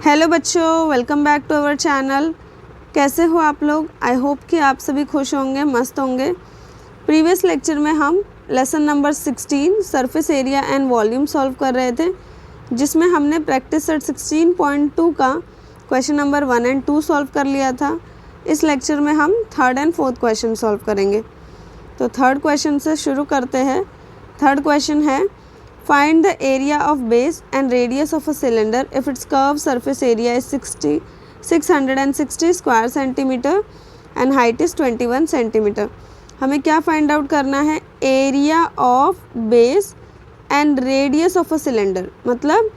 Hello बच्चों, welcome back to our channel. कैसे हो आप लोग? आई होप कि आप सभी खुश होंगे, मस्त होंगे। प्रीवियस लेक्चर में हम lesson number 16 surface area and volume solve कर रहे थे, जिसमें हमने प्रैक्टिस सेट 16.2 का क्वेश्चन नंबर 1 एंड 2 सॉल्व कर लिया था। इस लेक्चर में हम third and fourth question solve करेंगे। तो थर्ड क्वेश्चन से शुरू करते हैं। थर्ड क्वेश्चन है, find the area of base and radius of a cylinder if its curved surface area is 660 square centimeter and height is 21 centimeter। हमें क्या find out करना है? Area of base and radius of a cylinder. मतलब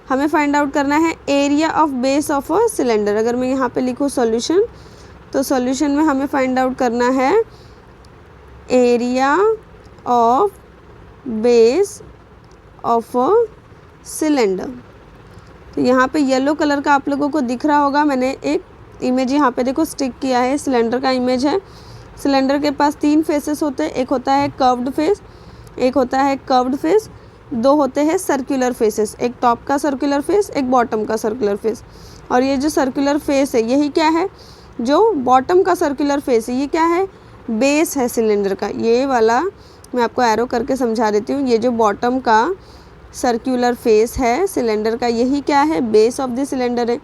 हमें find out करना है area of base of a cylinder. अगर मैं यहाँ पे लिखूँ सॉल्यूशन, तो सॉल्यूशन में हमें फाइंड आउट करना है area of base of a cylinder. तो यहाँ पे येलो कलर का आप लोगों को दिख रहा होगा। मैंने एक इमेज यहाँ पे देखो स्टिक किया है, सिलेंडर का इमेज है। सिलेंडर के पास 3 फेसेस होते हैं, एक होता है कर्व्ड फेस, एक होता है कर्व्ड फेस, 2 होते हैं सर्कुलर फेसेस, एक टॉप का सर्कुलर फेस, एक बॉटम का सर्कुलर फेस। और ये जो सर्कुलर फेस है यही क्या है? जो बॉटम का सर्कुलर फेस है ये क्या है? बेस है सिलेंडर का। ये वाला मैं आपको एरो करके समझा देती हूँ। ये जो बॉटम का सर्कुलर फेस है सिलेंडर का, यही क्या है? बेस ऑफ द सिलेंडर है।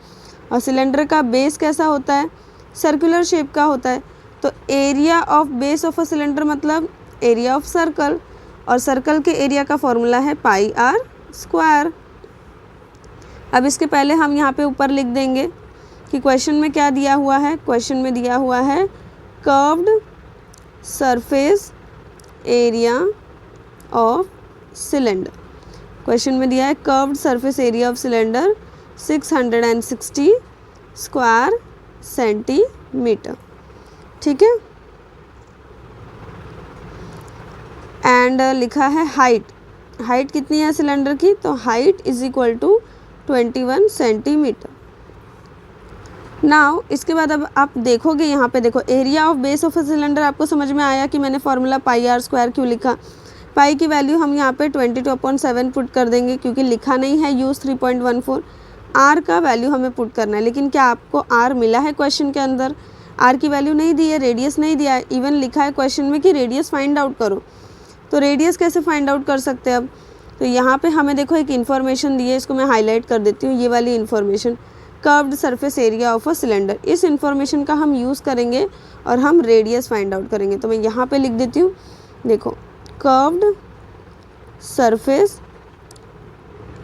और सिलेंडर का बेस कैसा होता है? सर्कुलर शेप का होता है। तो area of base of a cylinder मतलब एरिया ऑफ सर्कल, और सर्कल के एरिया का फॉर्मूला है पाई आर स्क्वायर। अब इसके पहले हम यहाँ पे ऊपर लिख देंगे कि क्वेश्चन में क्या दिया हुआ है। क्वेश्चन में दिया हुआ है curved surface area of cylinder. Question में दिया है curved surface area of cylinder 660 square centimetre. ठीक है। एंड लिखा है हाइट। हाइट कितनी है सिलेंडर की? तो height is equal to 21 centimetre. Now इसके बाद अब आप देखोगे यहाँ पे देखो area of base of a cylinder. आपको समझ में आया कि मैंने फार्मूला पाई आर स्क्वायर क्यों लिखा? पाई की वैल्यू हम यहाँ पे 22/7 पुट कर देंगे, क्योंकि लिखा नहीं है यूज़ 3.14। आर का वैल्यू हमें पुट करना है, लेकिन क्या आपको आर मिला है क्वेश्चन के अंदर? आर की वैल्यू नहीं दी है, रेडियस नहीं दिया है। इवन लिखा है क्वेश्चन में कि रेडियस फाइंड आउट करो। तो रेडियस कैसे फाइंड आउट कर सकते हैं अब? तो यहाँ पे हमें देखो एक इन्फॉर्मेशन दी है, इसको मैं हाईलाइट कर देती हूँ। ये वाली information, curved surface area of a cylinder, इस इन्फॉर्मेशन का हम यूज़ करेंगे और हम रेडियस फाइंड आउट करेंगे। तो मैं यहाँ पे लिख देती हूँ, देखो curved surface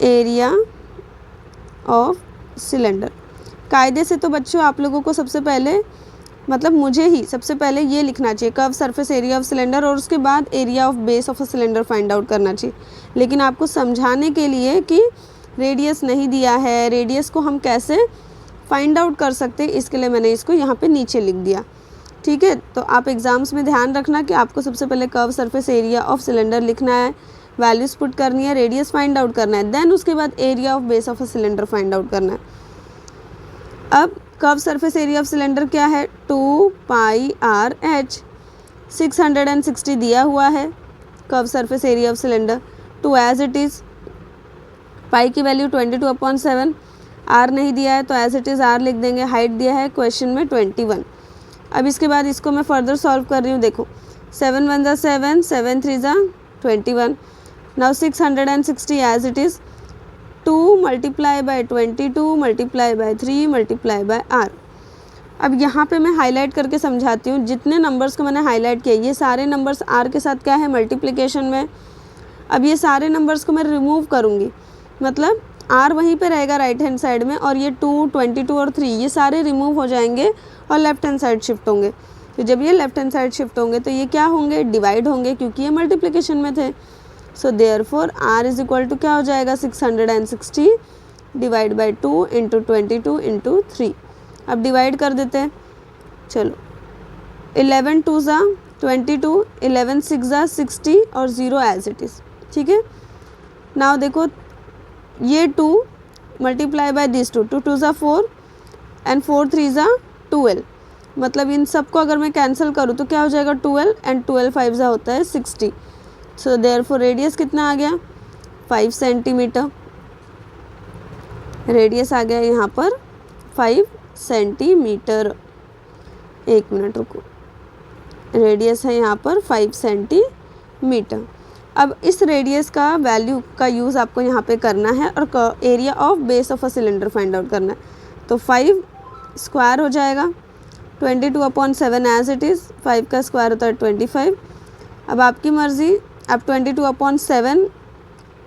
area of cylinder. कायदे से तो बच्चों आप लोगों को सबसे पहले, मतलब मुझे ही सबसे पहले ये लिखना चाहिए curve surface area of cylinder, और उसके बाद area of base of a cylinder find out करना चाहिए। लेकिन आपको समझाने के लिए कि रेडियस नहीं दिया है, रेडियस को हम कैसे फाइंड आउट कर सकते हैं, इसके लिए मैंने इसको यहाँ पे नीचे लिख दिया। ठीक है। तो आप एग्जाम्स में ध्यान रखना कि आपको सबसे पहले curve surface area of cylinder लिखना है, वैल्यूज पुट करनी है, रेडियस फाइंड आउट करना है, देन उसके बाद area of base of a cylinder find out करना है। अब curve surface area of cylinder क्या है? 2 पाई आर एच। 660 दिया हुआ है curve surface area of cylinder, to as it is. Pi की वैल्यू 22/7, आर नहीं दिया है तो एज इट इज़ आर लिख देंगे। हाइट दिया है क्वेश्चन में 21। अब इसके बाद इसको मैं फर्दर सॉल्व कर रही हूँ। देखो 7 1 7, 7 3 21। Now 660 as it is, 2 multiply by 22 multiply by 3 multiply by R. अब यहाँ पे मैं हाईलाइट करके समझाती हूँ। जितने नंबर्स को मैंने हाईलाइट किया ये सारे नंबर्स आर के साथ क्या है? मल्टीप्लिकेशन में। अब ये सारे नंबर्स को मैं रिमूव करूँगी, मतलब आर वहीं पे रहेगा राइट हैंड साइड में, और ये 2 22 और 3 ये सारे रिमूव हो जाएंगे और लेफ्ट हैंड साइड शिफ्ट होंगे। तो जब ये लेफ्ट हैंड साइड शिफ्ट होंगे तो ये क्या होंगे? डिवाइड होंगे, क्योंकि ये मल्टीप्लिकेशन में थे। So therefore R is equal to क्या हो जाएगा? 660 डिवाइड बाई 2 इंटू 22 इंटू 3। अब डिवाइड कर देते हैं। चलो 11 2 22, 11 6 60 और 0 एज इट इज़। ठीक है। नाउ देखो ये 2 मल्टीप्लाई बाय दिस 2, 2 2 4 एंड 4 3 12। मतलब इन सब को अगर मैं कैंसिल करूँ तो क्या हो जाएगा? 12 एंड 12 5 होता है 60। सो देयरफॉर रेडियस कितना आ गया? 5 सेंटीमीटर। रेडियस आ गया यहाँ पर 5 सेंटीमीटर। 1 मिनट रुको, रेडियस है यहाँ पर 5 सेंटीमीटर। अब इस रेडियस का वैल्यू का यूज़ आपको यहाँ पे करना है और area of base of a cylinder find out करना है। तो 5 स्क्वायर हो जाएगा 22/7 एज इट इज़, 5 का स्क्वायर होता है 25। अब आपकी मर्ज़ी, आप 22/7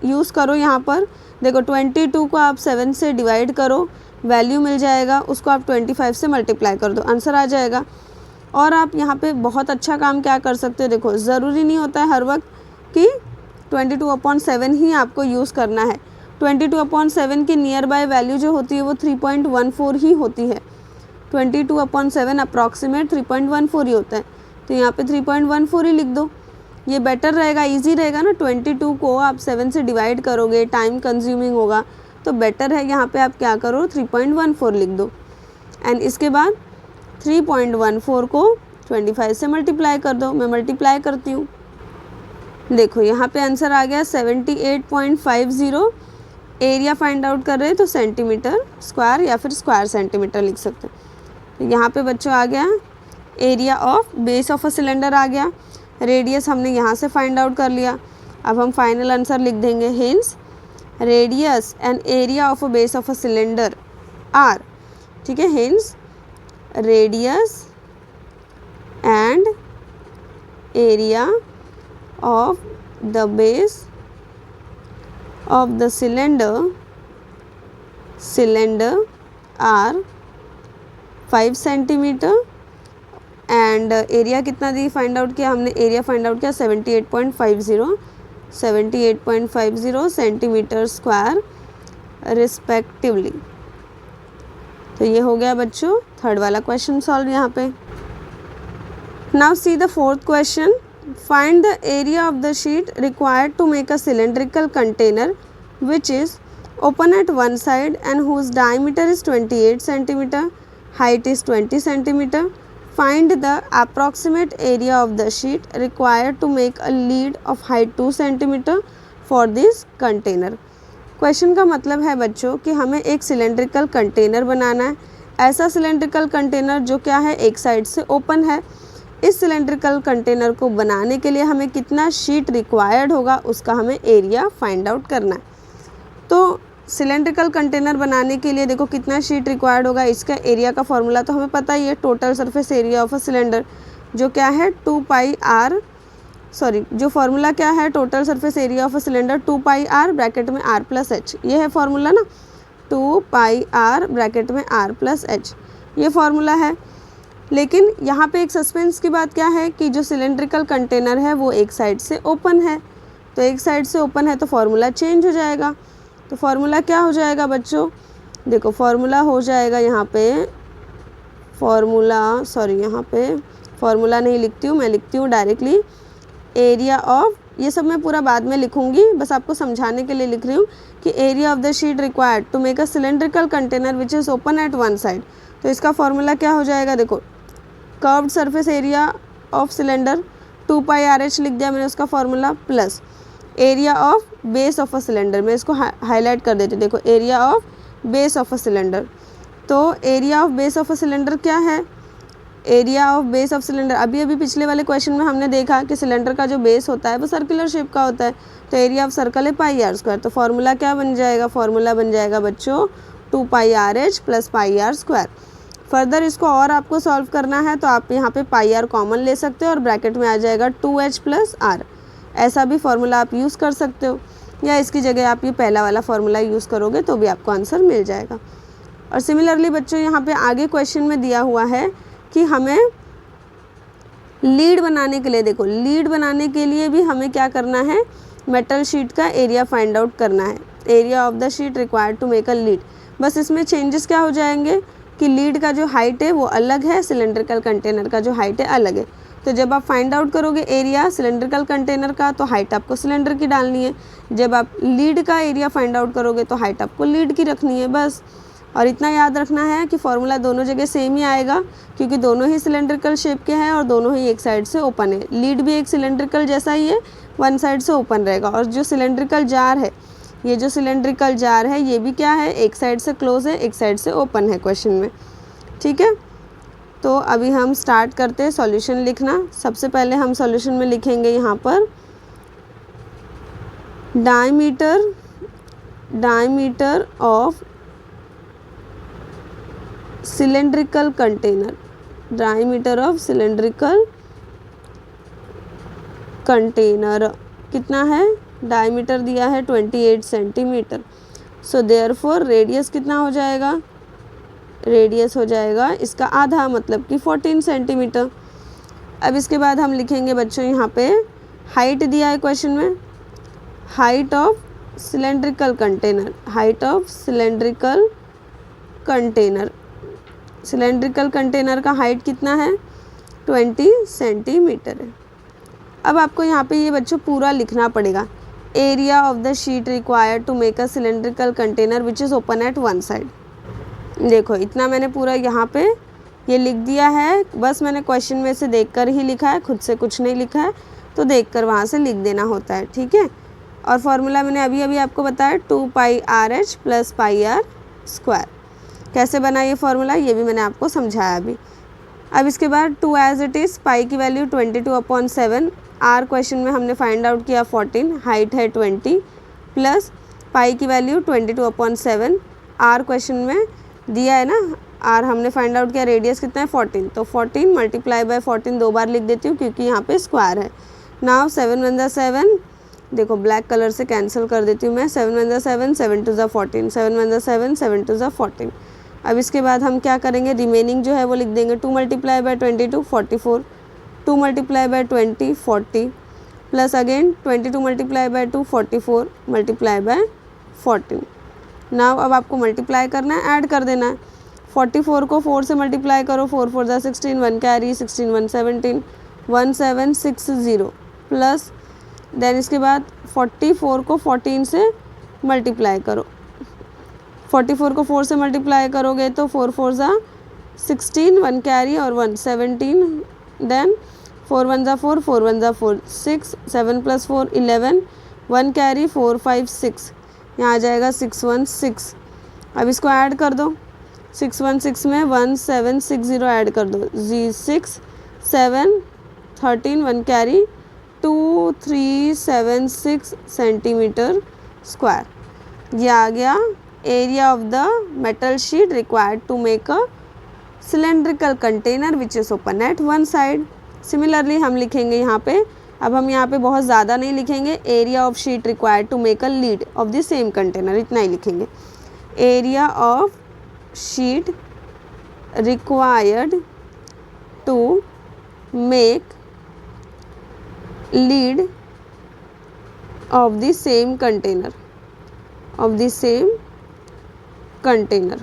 यूज़ करो यहाँ पर। देखो 22 को आप 7 से डिवाइड करो, वैल्यू मिल जाएगा, उसको आप 25 से मल्टीप्लाई कर दो, आंसर आ जाएगा। और आप यहाँ पे बहुत अच्छा काम क्या कर सकते हो, देखो ज़रूरी नहीं होता है हर वक्त कि 22/7 ही आपको यूज़ करना है। 22/7 की नियर बाय वैल्यू जो होती है वो 3.14 ही होती है। 22/7 अप्रॉक्सीमेट 3.14 ही होता है, तो यहाँ पे 3.14 ही लिख दो, ये बेटर रहेगा, इजी रहेगा ना। 22 को आप 7 से डिवाइड करोगे, टाइम कंज्यूमिंग होगा, तो बेटर है यहाँ पे आप क्या करो 3.14 लिख दो। एंड इसके बाद 3.14 को 25 से मल्टीप्लाई कर दो। मैं मल्टीप्लाई करती हूँ, देखो यहाँ पे आंसर आ गया 78.50। एरिया फाइंड आउट कर रहे हैं तो सेंटीमीटर स्क्वायर या फिर स्क्वायर सेंटीमीटर लिख सकते हैं। तो यहाँ पे बच्चों आ गया area of base of a cylinder आ गया। रेडियस हमने यहाँ से फाइंड आउट कर लिया। अब हम फाइनल आंसर लिख देंगे, hence radius and area of a base of a cylinder are, ठीक है, hence radius and area of the base of the cylinder are 5 centimetre and area कितना दी फाइंड आउट किया हमने, एरिया फाइंड आउट किया 78.50 centimetre square respectively. तो ये हो गया बच्चों थर्ड वाला क्वेश्चन सॉल्व यहाँ पे। Now see the fourth question, find the area of the sheet required to make a cylindrical container which is open at one side and whose diameter is 28 cm, height is 20 cm. Find the approximate area of the sheet required to make a lid of height 2 cm for this container. Question का मतलब है बच्चों कि हमें एक cylindrical container बनाना है। ऐसा cylindrical container जो क्या है, एक साइड से ओपन है। इस सिलेंड्रिकल कंटेनर को बनाने के लिए हमें कितना शीट रिक्वायर्ड होगा, उसका हमें एरिया फाइंड आउट करना है। तो सिलेंड्रिकल कंटेनर बनाने के लिए देखो कितना शीट रिक्वायर्ड होगा, इसका एरिया का फॉर्मूला तो हमें पता ही है, total surface area of a cylinder जो क्या है 2πr, जो फार्मूला क्या है, total surface area of a cylinder 2πr bracket में r प्लस h, ये है फार्मूला ना, 2πr ब्रैकेट में r प्लस h, ये फार्मूला है। लेकिन यहाँ पे एक सस्पेंस की बात क्या है कि जो सिलेंड्रिकल कंटेनर है वो एक साइड से ओपन है, तो एक साइड से ओपन है तो फार्मूला चेंज हो जाएगा। तो फार्मूला क्या हो जाएगा बच्चों, देखो फार्मूला हो जाएगा यहाँ पे यहाँ पे फार्मूला नहीं लिखती हूँ, मैं लिखती हूँ डायरेक्टली एरिया ऑफ, ये सब मैं पूरा बाद में लिखूँगी, बस आपको समझाने के लिए लिख रही हूँ कि area of the sheet required to make a cylindrical container which is open at one side. तो इसका फार्मूला क्या हो जाएगा, देखो curved surface area of cylinder 2πrh लिख दिया मैंने उसका formula, plus area of base of a cylinder, मैं इसको हाईलाइट कर देती हूँ, देखो area of base of a cylinder. तो area of base of a cylinder क्या है, area of base of cylinder, अभी पिछले वाले क्वेश्चन में हमने देखा कि सिलेंडर का जो बेस होता है वो सर्कुलर शेप का होता है, तो एरिया ऑफ सर्कल है πr²। तो फार्मूला क्या बन जाएगा, फार्मूला बन जाएगा बच्चों 2πrh प्लस πr²। फर्दर इसको और आपको सॉल्व करना है तो आप यहाँ पे πr कॉमन ले सकते हो और ब्रैकेट में आ जाएगा 2h प्लस r, ऐसा भी फार्मूला आप यूज़ कर सकते हो, या इसकी जगह आप ये पहला वाला फार्मूला यूज़ करोगे तो भी आपको आंसर मिल जाएगा। और सिमिलरली बच्चों यहाँ पे आगे क्वेश्चन में दिया हुआ है कि हमें लीड बनाने के लिए, देखो लीड बनाने के लिए भी हमें क्या करना है, मेटल शीट का एरिया फाइंड आउट करना है, area of the sheet required to make a lid. बस इसमें चेंजेस क्या हो जाएंगे कि लीड का जो हाइट है वो अलग है, सिलेंड्रिकल कंटेनर का जो हाइट है अलग है। तो जब आप फाइंड आउट करोगे एरिया सिलेंड्रिकल कंटेनर का तो हाइट आपको सिलेंडर की डालनी है, जब आप लीड का एरिया फाइंड आउट करोगे तो हाइट आपको लीड की रखनी है बस। और इतना याद रखना है कि फार्मूला दोनों जगह सेम ही आएगा क्योंकि दोनों ही सिलेंड्रिकल शेप के हैं और दोनों ही एक साइड से ओपन है। लीड भी एक सिलेंड्रिकल जैसा ही है, वन साइड से ओपन रहेगा, और जो सिलेंड्रिकल जार है ये जो सिलेंड्रिकल जार है ये भी क्या है, एक साइड से क्लोज है, एक साइड से ओपन है क्वेश्चन में, ठीक है। तो अभी हम स्टार्ट करते हैं सॉल्यूशन लिखना। सबसे पहले हम सॉल्यूशन में लिखेंगे यहाँ पर diameter of cylindrical container, diameter of cylindrical container कितना है, डायमीटर दिया है 28 सेंटीमीटर। सो देयरफॉर रेडियस कितना हो जाएगा, रेडियस हो जाएगा इसका आधा, मतलब कि 14 सेंटीमीटर। अब इसके बाद हम लिखेंगे बच्चों यहाँ पे हाइट दिया है क्वेश्चन में, height of cylindrical container, height of cylindrical container, cylindrical container का हाइट कितना है, 20 सेंटीमीटर है। अब आपको यहाँ पे ये बच्चों पूरा लिखना पड़ेगा, area of the sheet required to make a cylindrical container which is open at one side. देखो इतना मैंने पूरा यहाँ पे ये लिख दिया है, बस मैंने क्वेश्चन में से देखकर ही लिखा है, खुद से कुछ नहीं लिखा है, तो देखकर वहाँ से लिख देना होता है, ठीक है। और फॉर्मूला मैंने अभी आपको बताया 2πRh + πr²। कैसे बना ये फार्मूला ये भी मैंने आपको समझाया अभी। अब इसके बाद 2 एज इट इज़, पाई की वैल्यू 22/7, आर क्वेश्चन में हमने फाइंड आउट किया 14, हाइट है 20, प्लस पाई की वैल्यू 22/7, आर क्वेश्चन में दिया है ना, आर हमने फाइंड आउट किया, रेडियस कितना है 14, तो 14 × 14 दो बार लिख देती हूँ क्योंकि यहाँ पे स्क्वायर है। नाउ 7 × 7, देखो ब्लैक कलर से कैंसिल कर देती हूँ मैं, 7 × 7, 7 × 14, 7 × 7, 7 × 14। अब इसके बाद हम क्या करेंगे, रिमेनिंग जो है वो लिख देंगे, 2 × 22 44, 2 × 20 40, प्लस अगेन 22 × 2 44 × 14। नाउ अब आपको मल्टीप्लाई करना है, ऐड कर देना है, 44 को 4 से मल्टीप्लाई करो, 4 4 = 16, 1 कैरी, 16 1 17, 1760, प्लस देन इसके बाद 44 को 14 से मल्टीप्लाई करो, 44 को 4 से मल्टीप्लाई करोगे तो 4 4 = 16, 1 कैरी और 1 17, देन 4 1 = 4, 4 1 = 4, 6, 7 + 4 11, 1 कैरी, 4 5 6, यहाँ आ जाएगा 616। अब इसको ऐड कर दो, 616 में 1760 ऐड कर दो, 6 7 13, 1 कैरी, 2376 सेंटीमीटर स्क्वायर। ये आ गया area of the metal sheet required to make a cylindrical container which is open at one side. Similarly हम लिखेंगे यहाँ पे, अब हम यहाँ पे बहुत ज़्यादा नहीं लिखेंगे, area of sheet required to make a lid of the same container, इतना ही लिखेंगे, area of sheet required to make lid of the same container, of the same container.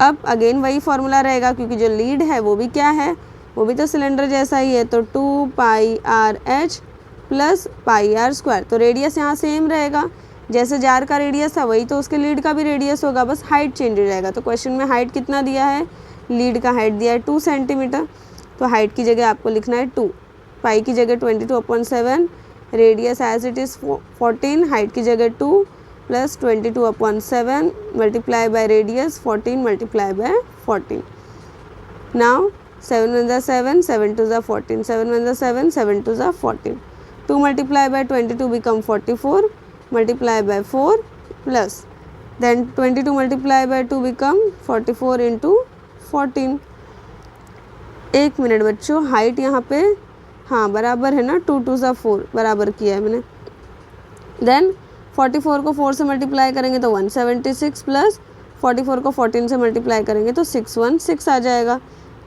अब अगेन वही फॉर्मूला रहेगा क्योंकि जो लीड है वो भी क्या है, वो भी तो सिलेंडर जैसा ही है, तो 2πRh + πr²। तो रेडियस यहाँ सेम रहेगा, जैसे जार का रेडियस था वही तो उसके लीड का भी रेडियस होगा, बस हाइट चेंज हो जाएगा। तो क्वेश्चन में हाइट कितना दिया है, लीड का हाइट दिया है 2 सेंटीमीटर, तो हाइट की जगह आपको लिखना है 2, पाई की जगह 22/7, radius as it is 14, height की जगह 2 plus 22/7 multiply by radius 14 multiply by 14। Now 7 × 7, 7 × 14, 7 × 7, 7 × 14, 2 multiplied by 22 become 44, multiply by 4 plus then 22 multiplied by 2 become 44 into 14। एक मिनट बच्चों, हाइट यहाँ पे हाँ बराबर है ना, 2 2 = 4 बराबर किया है मैंने। देन 44 को 4 से मल्टीप्लाई करेंगे तो 176 प्लस 44 को 14 से मल्टीप्लाई करेंगे तो 616 आ जाएगा।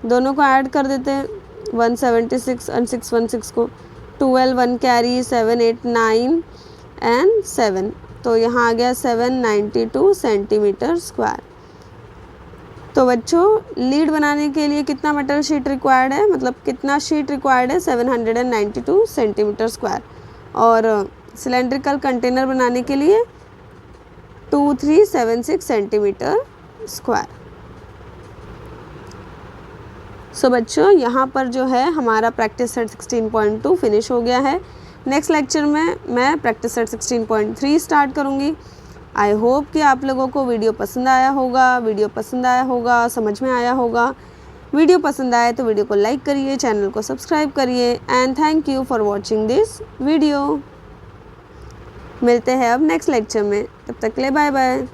दोनों को ऐड कर देते हैं, 176 और 616 को, 12 1 कैरी 7 8 9 एंड 7, तो यहाँ आ गया 792 सेंटीमीटर स्क्वायर। तो बच्चों लीड बनाने के लिए कितना मेटल शीट रिक्वायर्ड है, मतलब कितना शीट रिक्वायर्ड है, 792 सेंटीमीटर स्क्वायर, और सिलेंड्रिकल कंटेनर बनाने के लिए 2376 सेंटीमीटर स्क्वायर। सो बच्चों यहाँ पर जो है हमारा प्रैक्टिस सेट 16.2 फिनिश हो गया है। नेक्स्ट लेक्चर में मैं प्रैक्टिस सेट 16.3 स्टार्ट करूँगी। आई होप कि आप लोगों को वीडियो पसंद आया होगा, समझ में आया होगा। वीडियो पसंद आए तो वीडियो को लाइक करिए, चैनल को सब्सक्राइब करिए and thank you for watching this video. मिलते हैं अब नेक्स्ट लेक्चर में, तब तक के लिए बाय बाय।